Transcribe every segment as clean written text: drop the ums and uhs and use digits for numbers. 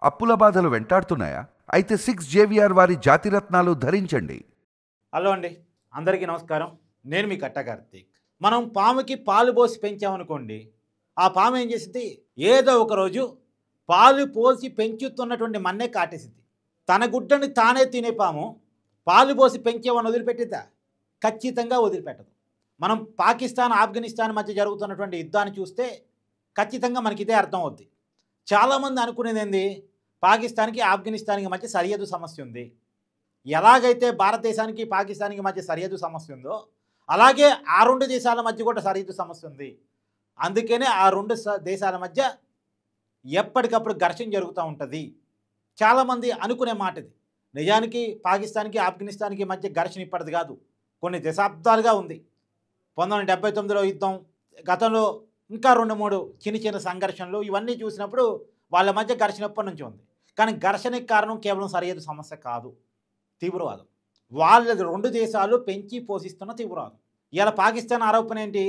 అప్పుల బాధలు వెంటాడుతున్నాయా? అయితే 6 JVR వారి జాతిరత్నాలు ధరించండి. హలో అండి, అందరికీ నమస్కారం. నేను మీ కట్ట కార్తీక్. మనం పాముకి పాలు పోసి పెంచామనుకోండి, ఆ పాము ఏం చేసిద్ది? ఏదో ఒక రోజు పాలు పోసి పెంచుతున్నటువంటి మన్నే కాటేసిద్ది. తన గుడ్డని తానే తినే పాము పాలు పోసి పెంచేమని వదిలిపెట్టిద్దా? ఖచ్చితంగా వదిలిపెట్టదు. మనం పాకిస్తాన్ ఆఫ్ఘనిస్తాన్ మధ్య జరుగుతున్నటువంటి యుద్ధాన్ని చూస్తే ఖచ్చితంగా మనకి ఇదే అర్థం అవుద్ది. చాలామంది అనుకునేది ఏంది? పాకిస్తాన్కి ఆఫ్ఘనిస్తాన్కి మధ్య సరిహద్దు సమస్య ఉంది. ఎలాగైతే భారతదేశానికి పాకిస్తాన్కి మధ్య సరిహద్దు సమస్య ఉందో, అలాగే ఆ రెండు దేశాల మధ్య కూడా సరిహద్దు సమస్య ఉంది. అందుకనే ఆ రెండు దేశాల మధ్య ఎప్పటికప్పుడు ఘర్షణ జరుగుతూ ఉంటుంది. చాలామంది అనుకునే మాట ఇది. నిజానికి పాకిస్తాన్కి ఆఫ్ఘనిస్తాన్కి మధ్య ఘర్షణ ఇప్పటిది కాదు, కొన్ని దశాబ్దాలుగా ఉంది. 1979లో యుద్ధం, గతంలో ఇంకా 2-3 చిన్న సంఘర్షణలు, ఇవన్నీ చూసినప్పుడు వాళ్ళ మధ్య ఘర్షణ ఎప్పటి నుంచి ఉంది. కానీ ఘర్షణకి కారణం కేవలం సరిహద్దు సమస్య కాదు, తీవ్రవాదం. వాళ్ళ రెండు దేశాలు పెంచి పోషిస్తున్న తీవ్రవాదం. ఇలా పాకిస్తాన్ ఆరోపణ ఏంటి?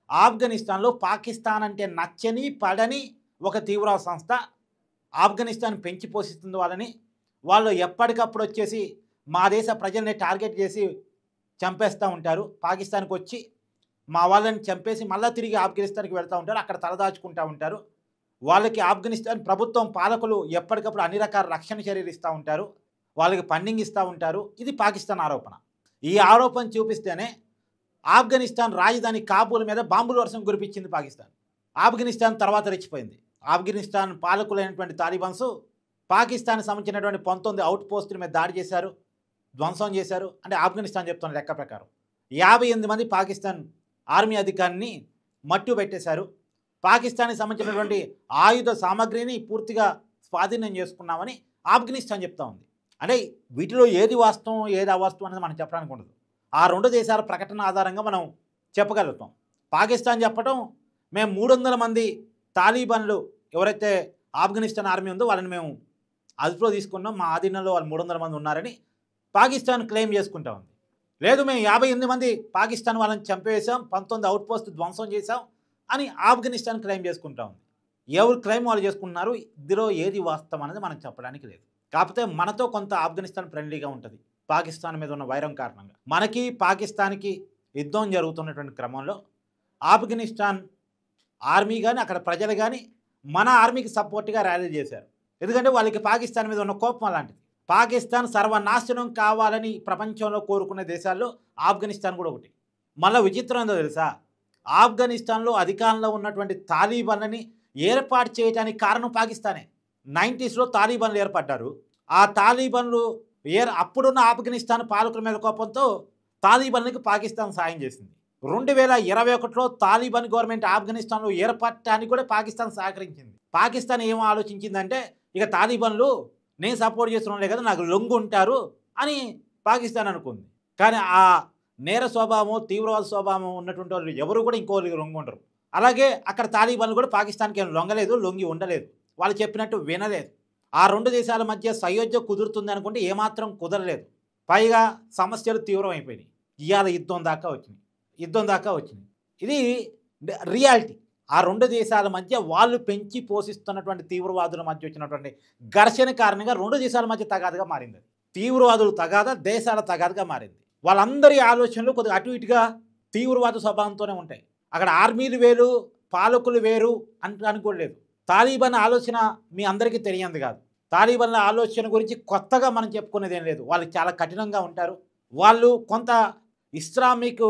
ఆఫ్ఘనిస్తాన్లో పాకిస్తాన్ అంటే నచ్చని పడని ఒక తీవ్రవాద సంస్థ ఆఫ్ఘనిస్తాన్ పెంచి పోషిస్తుంది వాళ్ళని. వాళ్ళు ఎప్పటికప్పుడు వచ్చేసి మా దేశ ప్రజల్ని టార్గెట్ చేసి చంపేస్తూ ఉంటారు. పాకిస్తాన్కి వచ్చి మా వాళ్ళని చంపేసి మళ్ళీ తిరిగి ఆఫ్ఘనిస్తాన్కి వెళ్తూ ఉంటారు, అక్కడ తలదాచుకుంటూ ఉంటారు. వాళ్ళకి ఆఫ్ఘనిస్తాన్ ప్రభుత్వం పాలకులు ఎప్పటికప్పుడు అన్ని రకాల రక్షణ చర్యలు ఇస్తూ ఉంటారు, వాళ్ళకి ఫండింగ్ ఇస్తూ ఉంటారు. ఇది పాకిస్తాన్ ఆరోపణ. ఈ ఆరోపణ చూపిస్తేనే ఆఫ్ఘనిస్తాన్ రాజధాని కాబూల్ మీద బాంబుల వర్షం కురిపించింది పాకిస్తాన్. ఆఫ్ఘనిస్తాన్ తర్వాత రెచ్చిపోయింది. ఆఫ్ఘనిస్తాన్ పాలకులైనటువంటి తాలిబాన్స్ పాకిస్తాన్కి సంబంధించినటువంటి 19 అవుట్ పోస్టుల మీద దాడి చేశారు, ధ్వంసం చేశారు. అంటే ఆఫ్ఘనిస్తాన్ చెప్తున్న లెక్క ప్రకారం 58 మంది పాకిస్తాన్ ఆర్మీ అధికారిని మట్టు పెట్టేశారు. పాకిస్తాన్కి సంబంధించినటువంటి ఆయుధ సామాగ్రిని పూర్తిగా స్వాధీనం చేసుకున్నామని ఆఫ్ఘనిస్తాన్ చెప్తా ఉంది. అంటే వీటిలో ఏది వాస్తవం ఏది అవాస్తవం అనేది మనం చెప్పడానికి ఉండదు. ఆ రెండు దేశాల ప్రకటన ఆధారంగా మనం చెప్పగలుగుతాం. పాకిస్తాన్ చెప్పడం, మేము 300 మంది తాలిబాన్లు ఎవరైతే ఆఫ్ఘనిస్తాన్ ఆర్మీ ఉందో వాళ్ళని మేము అదుపులో తీసుకున్నాం, మా ఆధీనంలో వాళ్ళు 300 మంది ఉన్నారని పాకిస్తాన్ క్లెయిమ్ చేసుకుంటా ఉంది. లేదు, మేము 58 మంది పాకిస్తాన్ వాళ్ళని చంపేసాం, 19 అవుట్ పోస్ట్ ధ్వంసం చేశాం అని ఆఫ్ఘనిస్తాన్ క్లెయిమ్ చేసుకుంటా ఉంది. ఎవరు క్లెయిమ్ వాళ్ళు చేసుకుంటున్నారు, ఇందులో ఏది వాస్తవం అనేది మనం చెప్పడానికి లేదు. కాకపోతే మనతో కొంత ఆఫ్ఘనిస్తాన్ ఫ్రెండ్లీగా ఉంటుంది పాకిస్తాన్ మీద ఉన్న వైరం కారణంగా. మనకి పాకిస్తాన్కి యుద్ధం జరుగుతున్నటువంటి క్రమంలో ఆఫ్ఘనిస్తాన్ ఆర్మీ కానీ అక్కడ ప్రజలు కానీ మన ఆర్మీకి సపోర్ట్గా ర్యాలీ చేశారు. ఎందుకంటే వాళ్ళకి పాకిస్తాన్ మీద ఉన్న కోపం అలాంటిది. పాకిస్తాన్ సర్వనాశనం కావాలని ప్రపంచంలో కోరుకునే దేశాల్లో ఆఫ్ఘనిస్తాన్ కూడా ఒకటి. మళ్ళీ విచిత్రం ఏందో తెలుసా? ఆఫ్ఘనిస్తాన్లో అధికారంలో ఉన్నటువంటి తాలిబాన్లని ఏర్పాటు చేయడానికి కారణం పాకిస్తానే. 90స్లో తాలిబాన్లు ఏర్పడ్డారు. ఆ తాలిబాన్లు అప్పుడున్న ఆఫ్ఘనిస్తాన్ పాలకుల మీద కోపంతో తాలిబాన్లకు పాకిస్తాన్ సాయం చేసింది. 2021లో తాలిబాన్ గవర్నమెంట్ ఆఫ్ఘనిస్తాన్లో ఏర్పడటానికి కూడా పాకిస్తాన్ సహకరించింది. పాకిస్తాన్ ఏమో ఆలోచించిందంటే, ఇక తాలిబాన్లు నేను సపోర్ట్ చేస్తున్నాడే కదా, నాకు లొంగు ఉంటారు అని పాకిస్తాన్ అనుకుంది. కానీ ఆ నేర స్వభావం, తీవ్రవాద స్వభావం ఉన్నటువంటి వాళ్ళు ఎవరు కూడా ఇంకోరికి లొంగి ఉండరు. అలాగే అక్కడ తాలిబాన్లు కూడా పాకిస్తాన్కి ఏం లొంగలేదు, లొంగి ఉండలేదు, వాళ్ళు చెప్పినట్టు వినలేదు. ఆ రెండు దేశాల మధ్య సయోధ్య కుదురుతుంది అనుకుంటే ఏమాత్రం కుదరలేదు. పైగా సమస్యలు తీవ్రమైపోయినాయి. ఇవాళ యుద్ధం దాకా వచ్చినాయి. ఇది రియాలిటీ. ఆ రెండు దేశాల మధ్య వాళ్ళు పెంచి పోషిస్తున్నటువంటి తీవ్రవాదుల మధ్య వచ్చినటువంటి ఘర్షణ కారణంగా రెండు దేశాల మధ్య తగాదుగా మారింది. తీవ్రవాదులు తగాదా, దేశాల తగాదుగా మారింది. వాళ్ళందరి ఆలోచనలు కొద్దిగా అటు ఇటుగా తీవ్రవాద స్వభావంతోనే ఉంటాయి. అక్కడ ఆర్మీలు వేరు, పాలకులు వేరు అనుకోలేదు. తాలిబాన్ ఆలోచన మీ అందరికీ తెలియంది కాదు. తాలిబాన్ల ఆలోచన గురించి కొత్తగా మనం చెప్పుకునేది ఏం లేదు. వాళ్ళు చాలా కఠినంగా ఉంటారు. వాళ్ళు కొంత ఇస్లామిక్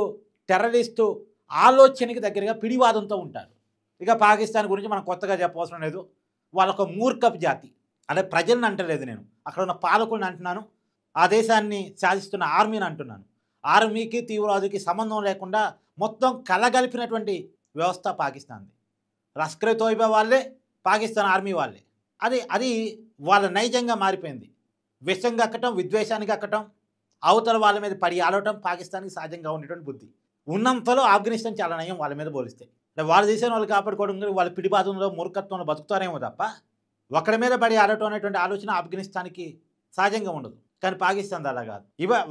టెర్రరిస్టు ఆలోచనకి దగ్గరగా పిడివాదంతో ఉంటారు. ఇక పాకిస్తాన్ గురించి మనం కొత్తగా చెప్పవసరం లేదు. వాళ్ళొక మూర్ఖపు జాతి. అంటే ప్రజలను అంటలేదు నేను, అక్కడ ఉన్న పాలకులను అంటున్నాను, ఆ దేశాన్ని సాధిస్తున్న ఆర్మీని అంటున్నాను. ఆర్మీకి తీవ్రవాదికి సంబంధం లేకుండా మొత్తం కలగలిపినటువంటి వ్యవస్థ పాకిస్తాన్ది. లష్కర్ తోయిబా వాళ్ళే, పాకిస్తాన్ ఆర్మీ వాళ్ళే. అది వాళ్ళ నైజంగా మారిపోయింది. విషంగా అక్కటం, విద్వేషానికి అక్కటం, అవతల వాళ్ళ మీద పడి ఆడటం పాకిస్తాన్కి సహజంగా ఉండేటువంటి బుద్ధి. ఉన్నంతలో ఆఫ్ఘనిస్తాన్ చాలా నయం వాళ్ళ మీద పోలిస్తే. వాళ్ళ దేశాన్ని వాళ్ళు కాపాడుకోవడం, వాళ్ళ పిడిబాదంలో మూర్ఖత్వంలో బతుకుతారేమో తప్ప ఒకరి మీద పడి ఆడటం అనేటువంటి ఆలోచన ఆఫ్ఘనిస్తాన్కి సహజంగా ఉండదు. కానీ పాకిస్తాన్ అలా కాదు.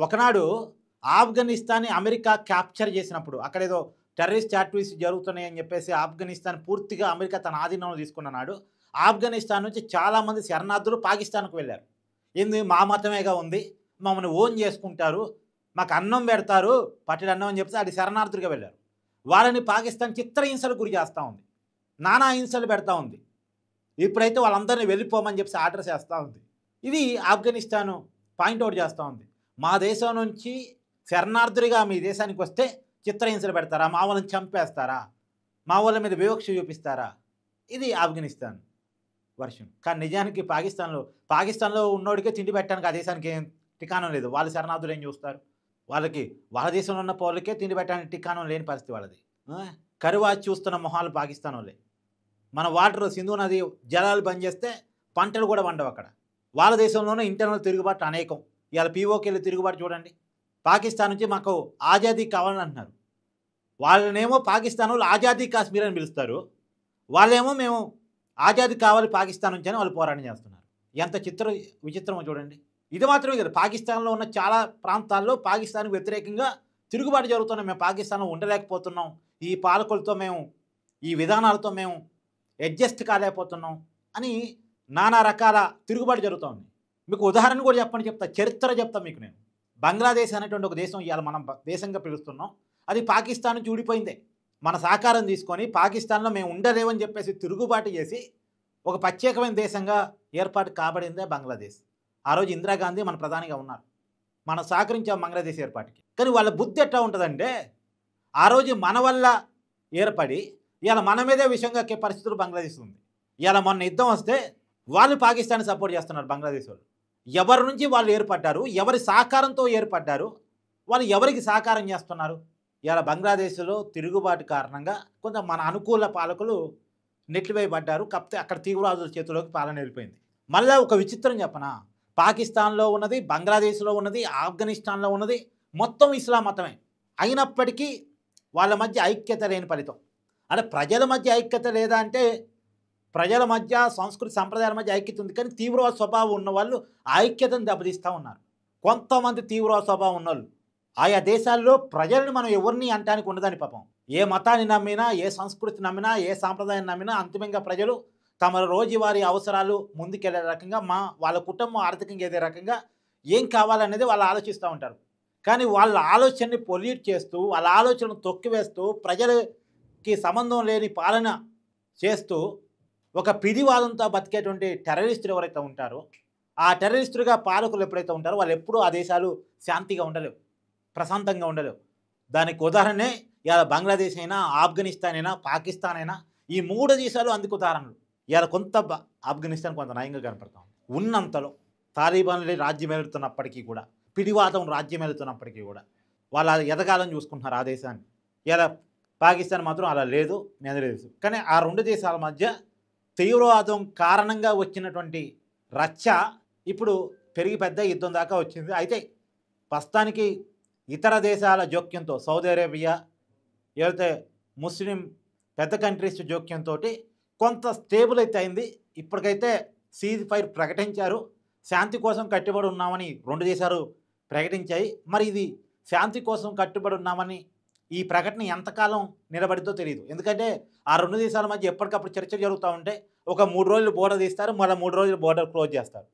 ఒకనాడు ఆఫ్ఘనిస్తాన్ని అమెరికా క్యాప్చర్ చేసినప్పుడు, అక్కడేదో టెర్రరిస్ట్ యాక్టివిటీస్ జరుగుతున్నాయని చెప్పేసి ఆఫ్ఘనిస్తాన్ పూర్తిగా అమెరికా తన ఆధీనంలో తీసుకున్న నాడు ఆఫ్ఘనిస్తాన్ నుంచి చాలామంది శరణార్థులు పాకిస్తాన్కు వెళ్ళారు. ఏంది మా మతమేగా ఉంది, మమ్మల్ని ఓన్ చేసుకుంటారు, మాకు అన్నం పెడతారు, పట్టెడు అన్నం అని చెప్తే అది శరణార్థులుగా వెళ్ళారు. వాళ్ళని పాకిస్తాన్ చిత్రహింసలకు గురి చేస్తూ ఉంది, నానా హింసలు పెడతా ఉంది. ఇప్పుడైతే వాళ్ళందరినీ వెళ్ళిపోమని చెప్పి ఆర్డర్స్ వేస్తూ ఉంది. ఇది ఆఫ్ఘనిస్తాను పాయింట్అవుట్ చేస్తూ ఉంది. మా దేశం నుంచి శరణార్థులుగా మీ దేశానికి వస్తే చిత్రహింసలు పెడతారా, మా వాళ్ళని చంపేస్తారా, మా వాళ్ళ మీద వివక్ష చూపిస్తారా? ఇది ఆఫ్ఘనిస్తాన్ వర్షన్. కానీ నిజానికి పాకిస్తాన్లో ఉన్నోడికే తిండి పెట్టడానికి ఆ దేశానికి ఏం ఠికానం లేదు. వాళ్ళ శరణార్థులు ఏం చూస్తారు? వాళ్ళ దేశంలో ఉన్న పౌరులకే తిండి పెట్టడానికి ఠికానం లేని పరిస్థితి వాళ్ళది. కరువా చూస్తున్న మొహాలు పాకిస్తాన్ వాళ్ళే. మన వాటర్ సింధు నది జలాలు బంద్ చేస్తే పంటలు కూడా వండవు అక్కడ. వాళ్ళ దేశంలోనే ఇంటర్నల్ తిరుగుబాటు అనేకం. ఇవాళ పీఓకేలు తిరుగుబాటు చూడండి. పాకిస్తాన్ నుంచి మాకు ఆజాదీ కావాలని అంటున్నారు. వాళ్ళనేమో పాకిస్తాన్ వాళ్ళు ఆజాదీ కాశ్మీర్ అని పిలుస్తారు, వాళ్ళేమో మేము ఆజాదీ కావాలి పాకిస్తాన్ నుంచి అని వాళ్ళు పోరాటం చేస్తున్నారు. ఎంత విచిత్రమో చూడండి. ఇది మాత్రమే కదా, పాకిస్తాన్లో ఉన్న చాలా ప్రాంతాల్లో పాకిస్తాన్కి వ్యతిరేకంగా తిరుగుబాటు జరుగుతున్నాం. మేము పాకిస్తాన్లో ఉండలేకపోతున్నాం, ఈ పాలకులతో మేము ఈ విధానాలతో మేము అడ్జస్ట్ కాలేకపోతున్నాం అని నానా రకాల తిరుగుబాటు జరుగుతూ ఉంది. మీకు ఉదాహరణ కూడా చెప్తా, చరిత్ర చెప్తా మీకు నేను. బంగ్లాదేశ్ అనేటువంటి ఒక దేశం ఇవాళ మనం దేశంగా పిలుస్తున్నాం, అది పాకిస్తాన్ నుంచి ఊడిపోయిందే. మన సహకారం తీసుకొని పాకిస్తాన్లో మేము ఉండలేమని చెప్పేసి తిరుగుబాటు చేసి ఒక ప్రత్యేకమైన దేశంగా ఏర్పాటు కాబడిందే బంగ్లాదేశ్. ఆ రోజు ఇందిరాగాంధీ మన ప్రధానిగా ఉన్నారు, మనం సహకరించాం బంగ్లాదేశ్ ఏర్పాటుకి. కానీ వాళ్ళ బుద్ధి ఎట్లా ఉంటుందంటే, ఆ రోజు మన వల్ల ఏర్పడి ఇవాళ మన మీదే విషయంగా ఎక్కే పరిస్థితులు బంగ్లాదేశ్ ఉంది. ఇవాళ మొన్న యుద్ధం వస్తే వాళ్ళు పాకిస్తాన్ సపోర్ట్ చేస్తున్నారు. బంగ్లాదేశ్ వాళ్ళు ఎవరి నుంచి వాళ్ళు ఏర్పడ్డారు, ఎవరి సహకారంతో ఏర్పడ్డారు, వాళ్ళు ఎవరికి సహకారం చేస్తున్నారు? ఇవాళ బంగ్లాదేశ్లో తిరుగుబాటు కారణంగా కొంత మన అనుకూల పాలకులు నెట్లివేయబడ్డారు. కాకపోతే అక్కడ తీవ్రవాదుల చేతిలోకి పాలన వెళ్ళిపోయింది. మళ్ళీ ఒక విచిత్రం చెప్పనా, పాకిస్తాన్లో ఉన్నది, బంగ్లాదేశ్లో ఉన్నది, ఆఫ్ఘనిస్తాన్లో ఉన్నది మొత్తం ఇస్లాం మతమే. అయినప్పటికీ వాళ్ళ మధ్య ఐక్యత లేని ఫలితం. అంటే ప్రజల మధ్య ఐక్యత లేదా అంటే, ప్రజల మధ్య సంస్కృతి సంప్రదాయాల మధ్య ఐక్యత ఉంది, కానీ తీవ్రవాద స్వభావం ఉన్న వాళ్ళు ఐక్యతను దెబ్బతీస్తూ ఉన్నారు. కొంతమంది తీవ్రవాద స్వభావం ఉన్నోళ్ళు ఆయా దేశాల్లో ప్రజలను మనం ఎవరిని అంటానికి ఉండదని పాపం. ఏ మతాన్ని నమ్మినా, ఏ సంస్కృతి నమ్మినా, ఏ సాంప్రదాయాన్ని నమ్మినా అంతిమంగా ప్రజలు తమ రోజువారీ అవసరాలు ముందుకెళ్లే రకంగా వాళ్ళ కుటుంబం ఆర్థికంగా ఏదే రకంగా ఏం కావాలనేది వాళ్ళు ఆలోచిస్తూ ఉంటారు. కానీ వాళ్ళ ఆలోచనని పొల్యూట్ చేస్తూ, వాళ్ళ ఆలోచనను తొక్కివేస్తూ, ప్రజలకి సంబంధం లేని పాలన చేస్తూ ఒక పిడివాదంతో బతికేటువంటి టెర్రరిస్టులు ఎవరైతే ఉంటారో, ఆ టెర్రరిస్టులుగా పాలకులు ఎప్పుడైతే ఉంటారో వాళ్ళు ఎప్పుడూ ఆ దేశాలు శాంతిగా ఉండలేవు, ప్రశాంతంగా ఉండలేవు. దానికి ఉదాహరణే ఇవాళ బంగ్లాదేశ్ అయినా, ఆఫ్ఘనిస్తాన్ అయినా, పాకిస్తాన్ అయినా, ఈ 3 దేశాలు అందుకు ఉదాహరణలు. ఇవాళ కొంత ఆఫ్ఘనిస్తాన్ కొంత నయంగా కనపడతాం. ఉన్నంతలో తాలిబాన్లు రాజ్యం వెళుతున్నప్పటికీ కూడా, పిడివాదం రాజ్యం వెళుతున్నప్పటికీ కూడా వాళ్ళు ఎదగాలని చూసుకుంటున్నారు ఆ దేశాన్ని. ఇలా పాకిస్తాన్ మాత్రం అలా లేదు, మీ అందరికీ తెలుసు. కానీ ఆ 2 దేశాల మధ్య తీవ్రవాదం కారణంగా వచ్చినటువంటి రచ్చ ఇప్పుడు పెరిగి పెద్ద యుద్ధం దాకా వచ్చింది. అయితే ప్రస్తుతానికి ఇతర దేశాల జోక్యంతో, సౌదీ అరేబియా ఏదైతే ముస్లిం పెద్ద కంట్రీస్ జోక్యంతో కొంత స్టేబుల్ అయితే అయింది. ఇప్పటికైతే సీజ్ ఫైర్ ప్రకటించారు, శాంతి కోసం కట్టుబడి ఉన్నామని 2 దేశాలు ప్రకటించాయి. మరి ఇది శాంతి కోసం కట్టుబడి ఉన్నామని ఈ ప్రకటన ఎంతకాలం నిలబడితో తెలియదు. ఎందుకంటే ఆ 2 దేశాల మధ్య ఎప్పటికప్పుడు చర్చలు జరుగుతూ ఉంటే ఒక 3 రోజులు బోర్డర్ తీస్తారు, మళ్ళీ 3 రోజులు బోర్డర్ క్లోజ్ చేస్తారు.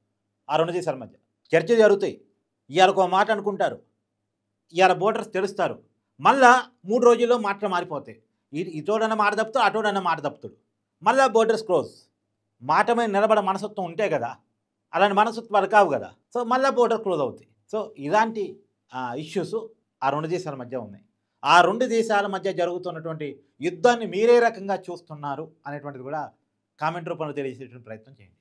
ఆ 2 దేశాల మధ్య చర్చలు జరుగుతాయి. ఇవాళ ఒక మాట అనుకుంటారు, ఇవాళ బోర్డర్స్ తెలుస్తారు, మళ్ళా 3 రోజుల్లో మాటలు మారిపోతాయి. ఇటోడన్న మాట తప్పుతాడు, అటోడన్న మాట తప్పుతాడు, మళ్ళీ బోర్డర్స్ క్లోజ్. మాట మీద నిలబడ మనసత్వం ఉంటే కదా, అలాంటి మనసత్వాలు కావు కదా, సో మళ్ళీ బోర్డర్ క్లోజ్ అవుతాయి. సో ఇలాంటి ఇష్యూస్ ఆ 2 దేశాల మధ్య ఉన్నాయి. ఆ 2 దేశాల మధ్య జరుగుతున్నటువంటి యుద్ధాన్ని మీరే రకంగా చూస్తున్నారు అనేటువంటిది కూడా కామెంట్ రూపంలో తెలియజేసేటువంటి ప్రయత్నం చేయండి.